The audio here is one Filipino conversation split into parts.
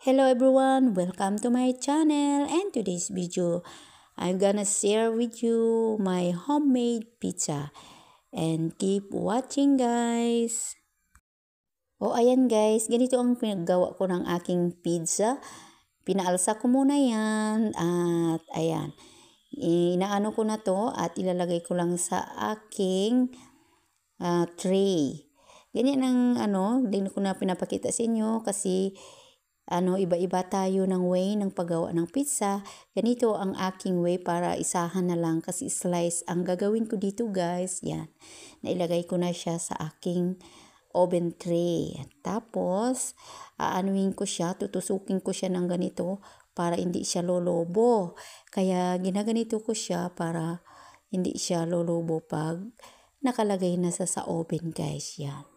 Hello everyone, welcome to my channel, and today's video I'm gonna share with you my homemade pizza and keep watching guys. Ayan guys, ganito ang pinagawa ko ng aking pizza. Pinaalsa ko muna yan at ayan, inaano ko na to at ilalagay ko lang sa aking tray. Ganyan ang hindi ko na pinapakita sa inyo kasi iba-iba tayo ng way ng paggawa ng pizza. Ganito ang aking way para isahan na lang kasi slice ang gagawin ko dito guys. Yan. Nailagay ko na siya sa aking oven tray. Tapos, aanuhin ko siya, tutusukin ko siya ng ganito para hindi siya lolobo. Kaya ginaganito ko siya para hindi siya lolobo pag nakalagay na sa oven guys. Yan.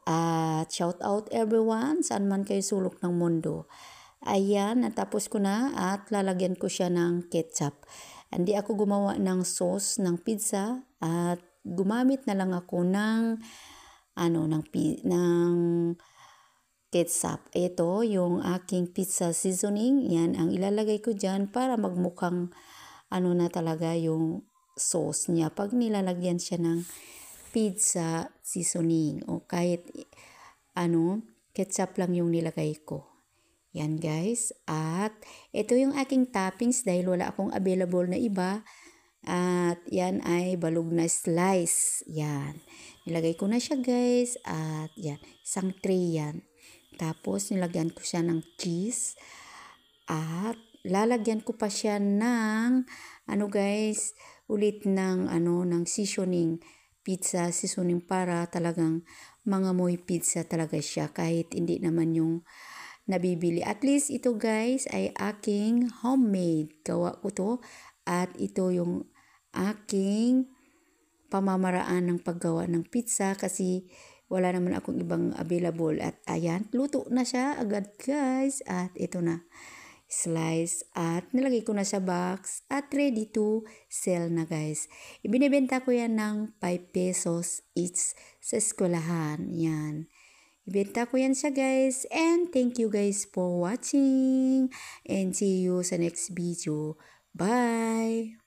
At shout out everyone, saan man kayo sulok ng mundo. Ayan, natapos ko na at lalagyan ko siya ng ketchup. Hindi ako gumawa ng sauce ng pizza at gumamit na lang ako ng ketchup. Ito yung aking pizza seasoning. Yan ang ilalagay ko dyan para magmukhang na talaga yung sauce niya pag nilalagyan siya ng pizza seasoning o kahit ketchup lang yung nilagay ko. Yan guys. At ito yung aking toppings dahil wala akong available na iba. At yan ay balog na slice. Yan. Nilagay ko na siya guys. At yan. Isang tray yan. Tapos nilagyan ko siya ng cheese. At lalagyan ko pa siya ng ng seasoning. Pizza seasoning para talagang mangamoy pizza talaga siya kahit hindi naman yung nabibili. At least ito guys ay aking homemade. Gawa ko to at ito yung aking pamamaraan ng paggawa ng pizza kasi wala naman akong ibang available. At ayan, luto na siya agad guys. At ito na. Slice at nilagay ko na sa box at ready to sell na guys. Ibinibenta ko yan ng 5 pesos each sa eskwelahan. Yan. Ibenta ko yan siya guys. And thank you guys for watching. And see you sa next video. Bye!